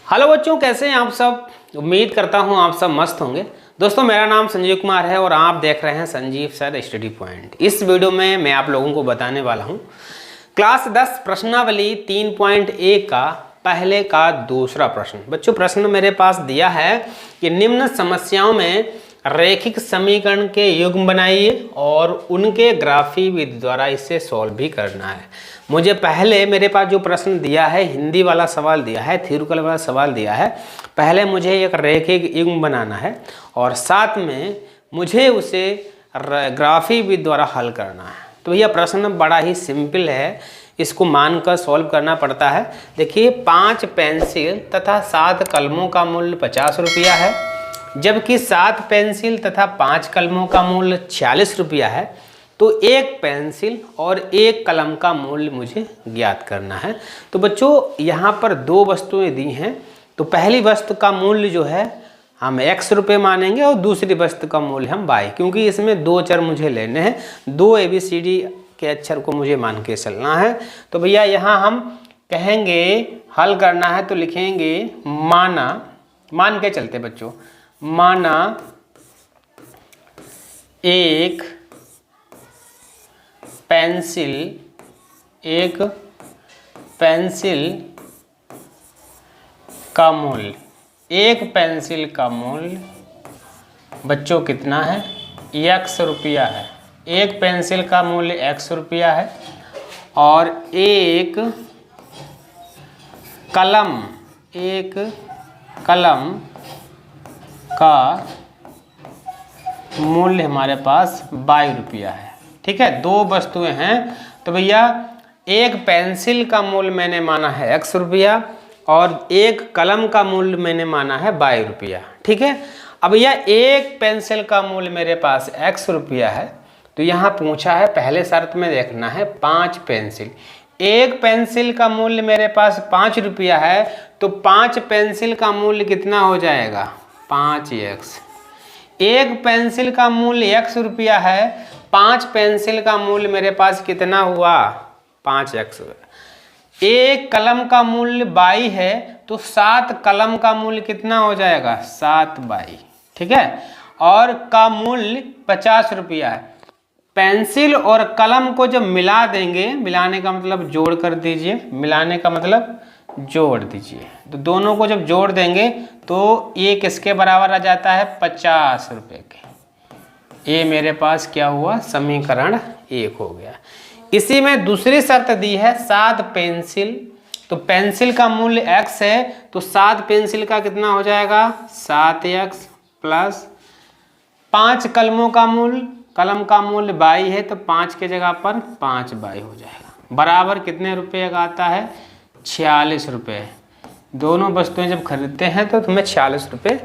Hello बच्चों, कैसे हैं आप सब। उम्मीद करता हूं आप सब मस्त होंगे। दोस्तों, मेरा नाम संजीव कुमार है और आप देख रहे हैं संजीव सर स्टडी पॉइंट। इस वीडियो में मैं आप लोगों को बताने वाला हूं क्लास 10 प्रश्नावली 3.1 का पहले का दूसरा प्रश्न। बच्चों, प्रश्न मेरे पास दिया है कि निम्न समस्याओं में रैखिक समीकरण के युग्म बनाइए और उनके ग्राफी विधि द्वारा इसे सॉल्व भी करना है। मुझे पहले मेरे पास जो प्रश्न दिया है, हिंदी वाला सवाल दिया है, थ्योरिटिकल वाला सवाल दिया है। पहले मुझे एक रैखिक युग्म बनाना है और साथ में मुझे उसे ग्राफी विधि द्वारा हल करना है। तो यह प्रश्न बड़ा ही सिंपल है, इसको मानकर सॉल्व करना पड़ता है। देखिए, 5 पेंसिल तथा 7 कलमों का मूल्य 50 रुपया है, जबकि 7 पेंसिल तथा 5 कलमों का मूल्य 46 रुपया है। तो एक पेंसिल और एक कलम का मूल्य मुझे ज्ञात करना है। तो बच्चों, यहाँ पर 2 वस्तुएं दी हैं। तो पहली वस्तु का मूल्य जो है हम x रुपये मानेंगे और दूसरी वस्तु का मूल्य हम y, क्योंकि इसमें 2 चर मुझे लेने हैं, 2 ABCD के अक्षर को मुझे मान के चलना है। तो भैया यहाँ हम कहेंगे हल करना है तो लिखेंगे मान के चलते बच्चों, माना एक पेंसिल का मूल्य, एक पेंसिल का मूल्य बच्चों कितना है, x रुपया है। एक पेंसिल का मूल्य x रुपया है और एक कलम का मूल्य हमारे पास 22 रुपया है। ठीक है, 2 वस्तुएं हैं। तो भैया, एक पेंसिल का मूल्य मैंने माना है x रुपया और एक कलम का मूल्य मैंने माना है 22 रुपया। ठीक है, अब भैया एक पेंसिल का मूल्य मेरे पास x रुपया है। तो यहाँ पूछा है, पहले शर्त में देखना है 5 पेंसिल। एक पेंसिल का मूल्य मेरे पास 5 रुपया है, तो 5 पेंसिल का मूल्य कितना हो जाएगा, 5x। एक पेंसिल का मूल्य x रुपया है, 5 पेंसिल का मूल्य मेरे पास कितना हुआ, 5x। एक कलम का मूल्य 22 है, तो 7 कलम का मूल्य कितना हो जाएगा, 7y। ठीक है, और का मूल्य 50 रुपया है। पेंसिल और कलम को जब मिला देंगे, मिलाने का मतलब जोड़ कर दीजिए, मिलाने का मतलब जोड़ दीजिए, तो दोनों को जब जोड़ देंगे तो ये किसके बराबर आ जाता है, 50 रुपये के। ये मेरे पास क्या हुआ, समीकरण 1 हो गया। इसी में दूसरी शर्त दी है 7 पेंसिल। तो पेंसिल का मूल्य x है, तो 7 पेंसिल का कितना हो जाएगा, 7x प्लस 5 कलमों का मूल्य, कलम का मूल्य 22 है, तो 5 के जगह पर 5y हो जाएगा। बराबर कितने रुपये का आता है, 46 रुपये। दोनों वस्तुएं जब खरीदते हैं तो तुम्हें 46 रुपये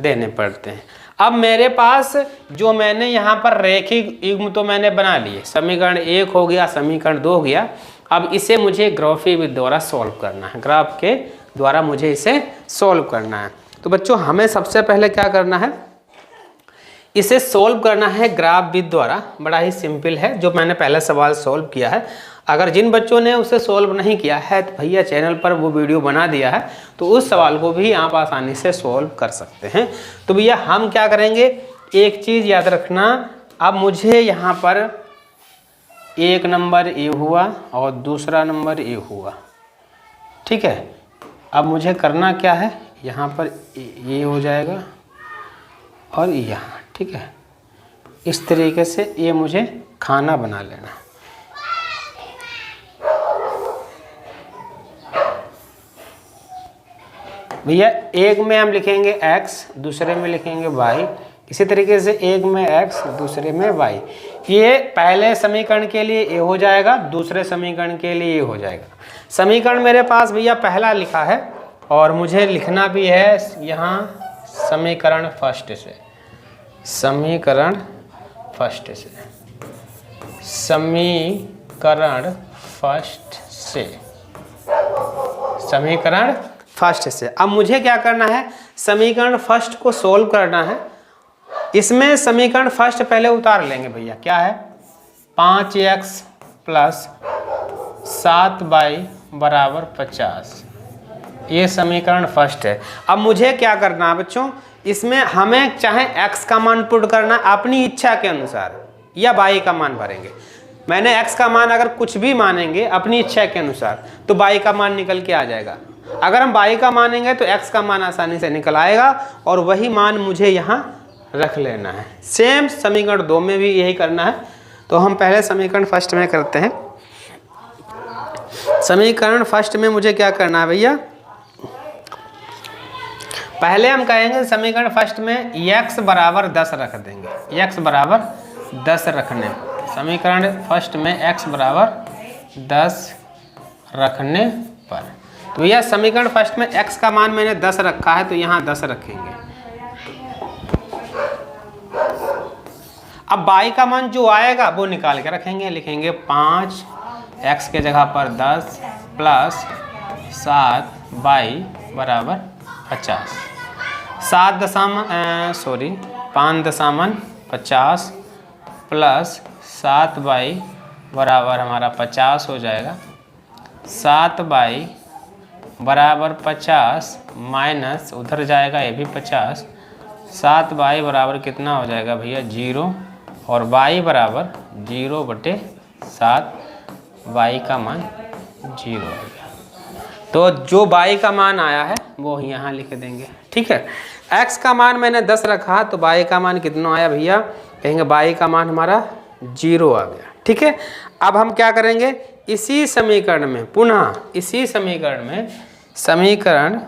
देने पड़ते हैं। अब मेरे पास जो मैंने यहाँ पर रैखिक युग्म तो मैंने बना लिए, समीकरण 1 हो गया, समीकरण 2 हो गया। अब इसे मुझे ग्राफी विधि द्वारा सॉल्व करना है, ग्राफ के द्वारा मुझे इसे सॉल्व करना है। तो बच्चों, हमें सबसे पहले क्या करना है, इसे सॉल्व करना है ग्राफ विधि द्वारा। बड़ा ही सिंपल है, जो मैंने पहला सवाल सॉल्व किया है। अगर जिन बच्चों ने उसे सॉल्व नहीं किया है तो भैया चैनल पर वो वीडियो बना दिया है, तो उस सवाल को भी आप आसानी से सॉल्व कर सकते हैं। तो भैया हम क्या करेंगे, एक चीज़ याद रखना, अब मुझे यहाँ पर एक नंबर ए हुआ और दूसरा नंबर ए हुआ। ठीक है, अब मुझे करना क्या है, यहाँ पर ये हो जाएगा और यहाँ। ठीक है, इस तरीके से ये मुझे खाना बना लेना। भैया, एक में हम लिखेंगे x, दूसरे में लिखेंगे y। इसी तरीके से एक में x, दूसरे में y। ये पहले समीकरण के लिए ये हो जाएगा, दूसरे समीकरण के लिए ये हो जाएगा। समीकरण मेरे पास भैया पहला लिखा है और मुझे लिखना भी है यहाँ समीकरण फर्स्ट से, समीकरण फर्स्ट से, समीकरण फर्स्ट से, समीकरण फर्स्ट से। अब मुझे क्या करना है, समीकरण फर्स्ट को सोल्व करना है। इसमें समीकरण फर्स्ट पहले उतार लेंगे भैया, क्या है, 5x प्लस 7y बराबर 50। ये समीकरण फर्स्ट है। अब मुझे क्या करना है बच्चों, इसमें हमें चाहे x का मान पुट करना अपनी इच्छा के अनुसार या y का मान भरेंगे। मैंने x का मान अगर कुछ भी मानेंगे अपनी इच्छा के अनुसार तो y का मान निकल के आ जाएगा। अगर हम y का मानेंगे तो x का मान आसानी से निकल आएगा और वही मान मुझे यहाँ रख लेना है। सेम समीकरण 2 में भी यही करना है। तो हम पहले समीकरण फर्स्ट में करते हैं। समीकरण फर्स्ट में मुझे क्या करना है भैया, पहले हम कहेंगे समीकरण फर्स्ट में x बराबर 10 रख देंगे। x बराबर 10 रखने, समीकरण फर्स्ट में x बराबर 10 रखने पर, तो भैया समीकरण फर्स्ट में x का मान मैंने 10 रखा है तो यहाँ 10 रखेंगे। अब y का मान जो आएगा वो निकाल के रखेंगे, लिखेंगे 5 x के जगह पर 10 प्लस 7 y बराबर 50। 5.50 प्लस 7y बराबर हमारा 50 हो जाएगा। 7y बराबर 50 माइनस उधर जाएगा ये भी 50। 7y बराबर कितना हो जाएगा भैया 0 और y बराबर 0/7, y का मान 0 हो गया। तो जो y का मान आया है वो यहाँ लिख देंगे। ठीक है, x का मान मैंने 10 रखा तो y का मान कितना आया भैया, कहेंगे y का मान हमारा 0 आ गया। ठीक है, अब हम क्या करेंगे, इसी समीकरण में पुनः इसी समीकरण में समीकरण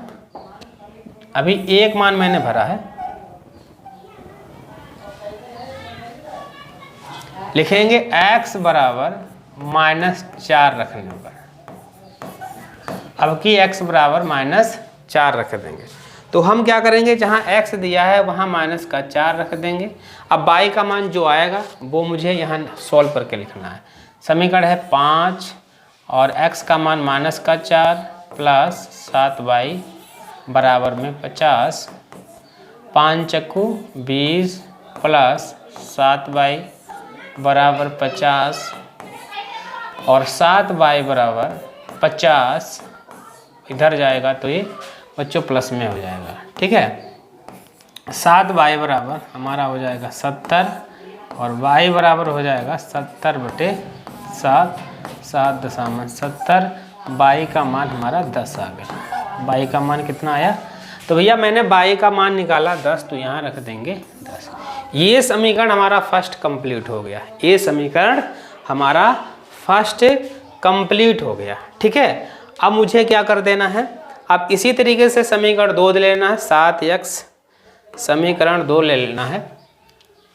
अभी एक मान मैंने भरा है, लिखेंगे x बराबर -4 रखने पर। अब की x बराबर -4 रख देंगे तो हम क्या करेंगे, जहाँ x दिया है वहाँ -4 रख देंगे। अब y का मान जो आएगा वो मुझे यहाँ सॉल्व करके लिखना है। समीकरण है 5 और x का मान -4 प्लस 7y बराबर में 50। 5 चक्कू 20 प्लस 7y बराबर 50 और 7y बराबर 50 इधर जाएगा तो ये बच्चों प्लस में हो जाएगा। ठीक है, 7y बराबर हमारा हो जाएगा 70 और y बराबर हो जाएगा 70/7, 7.70। y का मान हमारा 10 आ गया। y का मान कितना आया, तो भैया मैंने y का मान निकाला 10 तो यहाँ रख देंगे 10। ये समीकरण हमारा फर्स्ट कंप्लीट हो गया। ये समीकरण हमारा फर्स्ट कंप्लीट हो गया। ठीक है, अब मुझे क्या कर देना है, अब इसी तरीके से समीकरण 2 लेना है। 7x समीकरण 2 ले लेना है।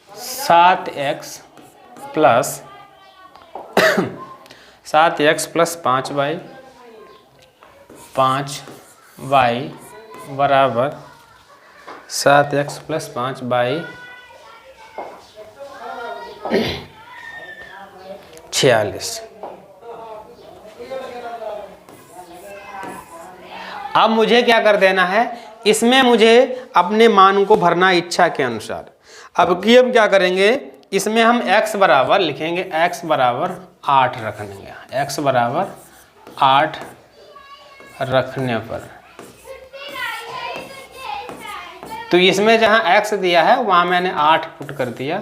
7x प्लस 5y 5y बराबर 7x प्लस 5y 46। अब मुझे क्या कर देना है, इसमें मुझे अपने मान को भरना इच्छा के अनुसार। अब की हम क्या करेंगे, इसमें हम x बराबर लिखेंगे, x बराबर 8 रखेंगे। x बराबर 8 रखने पर तो इसमें जहाँ x दिया है वहाँ मैंने 8 पुट कर दिया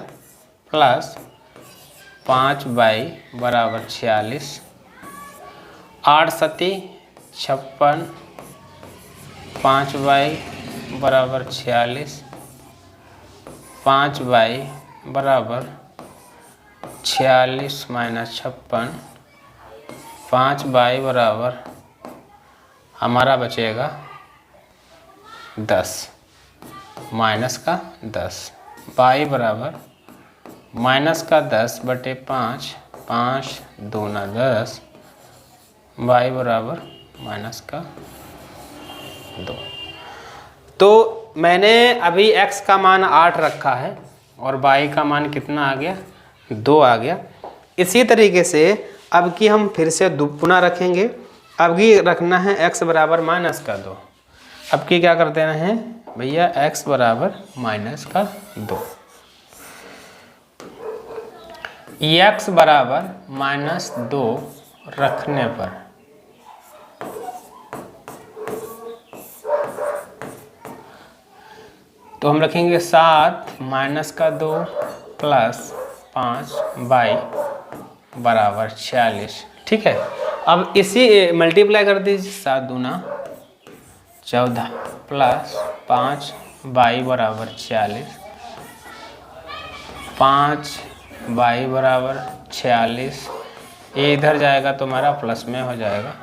प्लस 5y बराबर 46। 8 सती 56, 5y बराबर 46, 5y बराबर 46 माइनस 56, 5y बराबर हमारा बचेगा 10 माइनस का 10। y बराबर माइनस का 10/5, 5 दूना 10, y बराबर माइनस का 2। तो मैंने अभी x का मान 8 रखा है और y का मान कितना आ गया, 2 आ गया। इसी तरीके से अब की हम फिर से पुनः रखेंगे। अब की रखना है x बराबर -2। अब की क्या कर देना है भैया, x बराबर -2। x बराबर -2 रखने पर तो हम रखेंगे 7 माइनस का 2 प्लस 5 बाई बराबर 46। ठीक है, अब इसी मल्टीप्लाई कर दीजिए, 7 दूना 14 प्लस 5 बाई बराबर 46, 5 बाई बराबर 46, ये इधर जाएगा तो हमारा प्लस में हो जाएगा।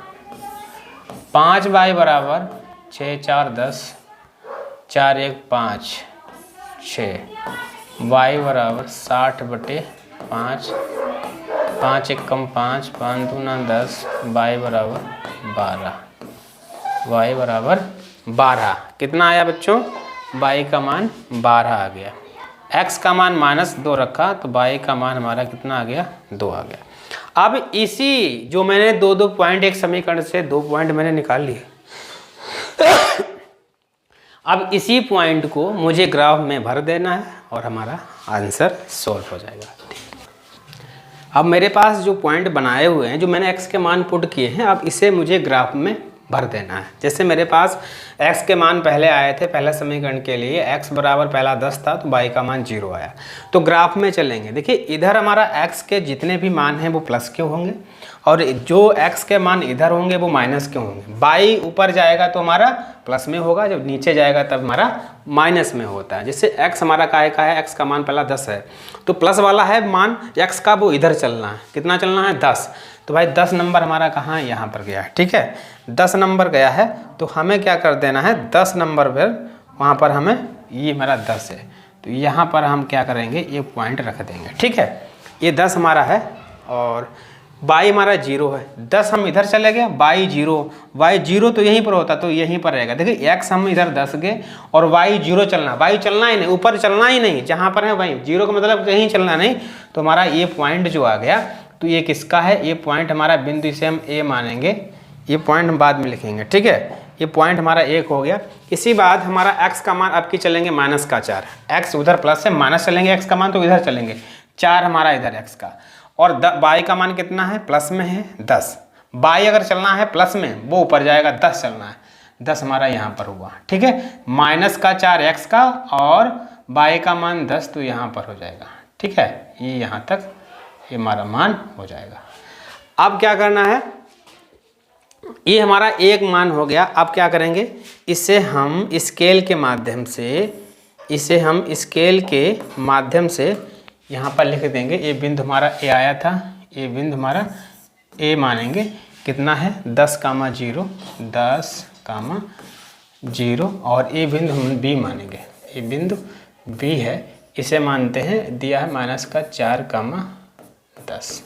5 बाई बराबर 6 4 10, 4 1 5 6, बाई बराबर 60/5, 5 1 कम 5, 5 दूना 10, बाई बराबर 12, बाई बराबर 12। कितना आया बच्चों? बाई का मान 12 आ गया। x का मान -2 रखा तो बाई का मान हमारा कितना आ गया? 2 आ गया। अब इसी जो मैंने 2 पॉइंट एक समीकरण से 2 पॉइंट मैंने निकाल लिए अब इसी पॉइंट को मुझे ग्राफ में भर देना है और हमारा आंसर सॉल्व हो जाएगा। अब मेरे पास जो पॉइंट बनाए हुए हैं, जो मैंने x के मान पुट किए हैं, अब इसे मुझे ग्राफ में भर देना है। जैसे मेरे पास x के मान पहले आए थे, पहले समीकरण के लिए x बराबर पहला 10 था तो y का मान 0 आया। तो ग्राफ में चलेंगे, देखिए इधर हमारा x के जितने भी मान हैं वो प्लस के होंगे और जो x के मान इधर होंगे वो माइनस के होंगे। y ऊपर जाएगा तो हमारा प्लस में होगा, जब नीचे जाएगा तब हमारा माइनस में होता है। जैसे x हमारा काय का है, x का मान पहला 10 है तो प्लस वाला है मान x का, वो इधर चलना है। कितना चलना है? 10। तो भाई 10 नंबर हमारा कहाँ है? यहाँ पर गया है। ठीक है, 10 नंबर गया है तो हमें क्या कर देना है? 10 नंबर पर वहाँ पर हमें, ये हमारा 10 है तो यहाँ पर हम क्या करेंगे? ये पॉइंट रख देंगे। ठीक है, ये 10 हमारा है और y हमारा 0 है। 10 हम इधर चले गए, y 0 तो यहीं पर होता तो यहीं पर रहेगा। देखिए x हम इधर 10 गए और y 0 चलना, y चलना ही नहीं, ऊपर चलना ही नहीं, जहाँ पर है y 0 का मतलब कहीं चलना नहीं। तो हमारा ये पॉइंट जो आ गया तो ये किसका है? ये पॉइंट हमारा बिंदु, इसे हम A मानेंगे, ये पॉइंट हम बाद में लिखेंगे। ठीक है, ये पॉइंट हमारा 1 हो गया। इसी बाद हमारा x का मान अब की चलेंगे -4, x उधर प्लस से माइनस चलेंगे, x का मान तो इधर चलेंगे, 4 हमारा इधर x का, और y का मान कितना है? प्लस में है 10। y अगर चलना है प्लस में वो ऊपर जाएगा, 10 चलना है, 10 हमारा यहाँ पर हुआ। ठीक है, -4 x का और y का मान 10 तो यहाँ पर हो जाएगा। ठीक है, ये यहाँ तक ये हमारा मान हो जाएगा। अब क्या करना है? ये हमारा एक मान हो गया। अब क्या करेंगे? इसे हम स्केल के माध्यम से, यहाँ पर लिख देंगे। ये बिंदु हमारा A आया था, ये बिंदु हमारा A मानेंगे। कितना है? 10,0, 10,0 और ये बिंदु हम B मानेंगे। ये बिंदु B है, इसे मानते हैं, दिया है -4,10।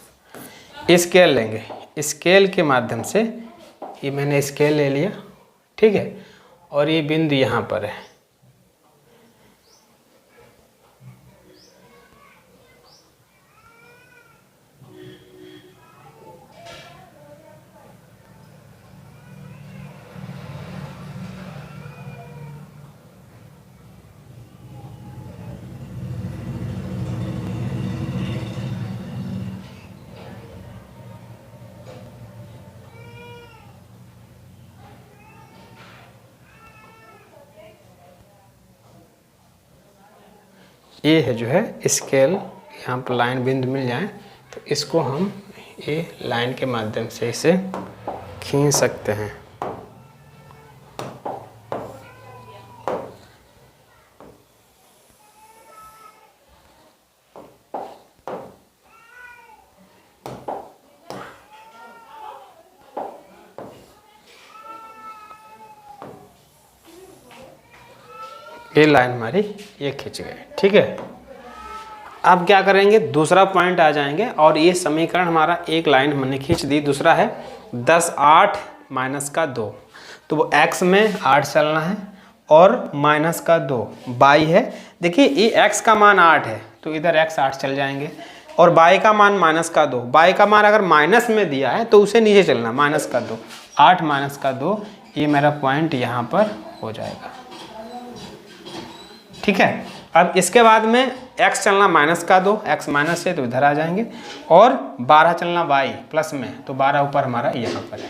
स्केल लेंगे, स्केल के माध्यम से, ये मैंने स्केल ले लिया। ठीक है, और ये बिंदु यहाँ पर है। ये है जो है स्केल, यहाँ पर लाइन बिंदु मिल जाए तो इसको हम ये लाइन के माध्यम से इसे खींच सकते हैं। ये लाइन हमारी ये खींच गए। ठीक है, अब क्या करेंगे? दूसरा पॉइंट आ जाएंगे और ये समीकरण हमारा एक लाइन हमने खींच दी। दूसरा है 10 8 -2, तो वो x में 8 चलना है और -2 y है। देखिए ये x का मान 8 है तो इधर x 8 चल जाएंगे और y का मान -2, y का मान अगर माइनस में दिया है तो उसे नीचे चलना, -2, 8 -2, ये मेरा पॉइंट यहाँ पर हो जाएगा। ठीक है, अब इसके बाद में x चलना -2, x माइनस से तो इधर आ जाएंगे और 12 चलना y प्लस में, तो 12 ऊपर हमारा यहाँ पर है।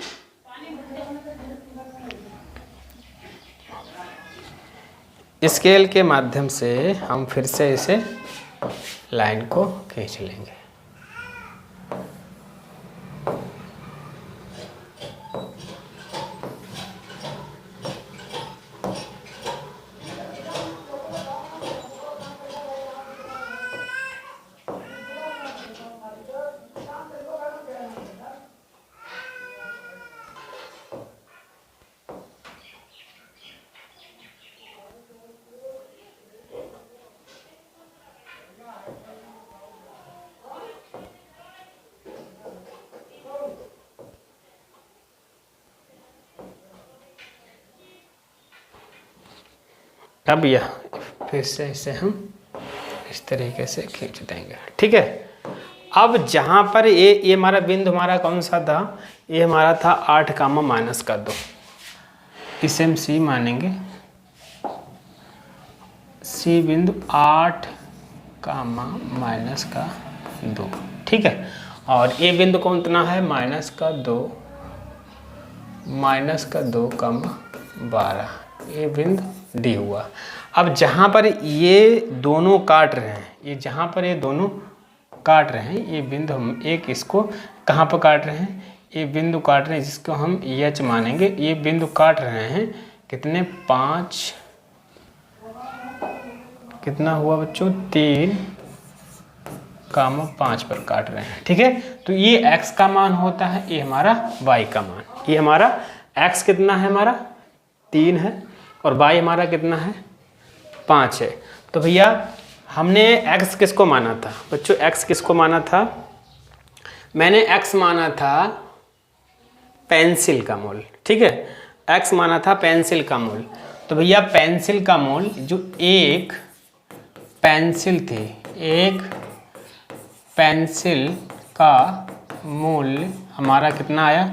स्केल के माध्यम से हम फिर से इसे लाइन को खींच लेंगे। अब यह फिर से इसे हम इस तरीके से खींच देंगे। ठीक है, अब जहाँ पर ये हमारा बिंदु हमारा कौन सा था, ये हमारा था 8 कामा माइनस का 2, इसे हम सी मानेंगे। सी बिंदु 8 कामा माइनस का 2। ठीक है, और ये बिंदु कौन तना है, माइनस का 2 कम 12, ये बिंदु डी हुआ। अब जहाँ पर ये दोनों काट रहे हैं, ये जहाँ पर ये दोनों काट रहे हैं, ये बिंदु हम एक इसको कहाँ पर काट रहे हैं, ये बिंदु काट रहे हैं जिसको हम एच मानेंगे। ये बिंदु काट रहे हैं कितने, 5, कितना हुआ बच्चों, 3 कामा 5 पर काट रहे हैं। ठीक है, तो ये x का मान होता है, ये हमारा y का मान। ये हमारा x कितना है, हमारा 3 है, और y हमारा कितना है, 5 है। तो भैया हमने x किसको माना था बच्चों, x किसको माना था, मैंने x माना था पेंसिल का मूल। ठीक है, x माना था पेंसिल का मूल। तो भैया पेंसिल का मूल जो एक पेंसिल थी, एक पेंसिल का मूल्य हमारा कितना आया,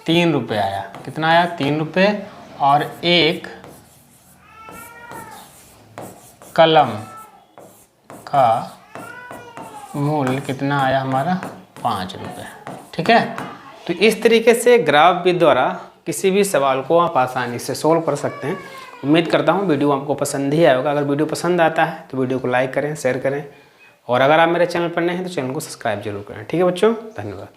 3 रुपये आया। कितना आया, 3 रुपये। और एक कलम का मूल्य कितना आया हमारा, 5 रुपये। ठीक है, तो इस तरीके से ग्राफ विधि द्वारा किसी भी सवाल को आप आसानी से सोल्व कर सकते हैं। उम्मीद करता हूँ वीडियो आपको पसंद ही आएगा। अगर वीडियो पसंद आता है तो वीडियो को लाइक करें, शेयर करें, और अगर आप मेरे चैनल पर नए हैं तो चैनल को सब्सक्राइब जरूर करें। ठीक है बच्चों, धन्यवाद।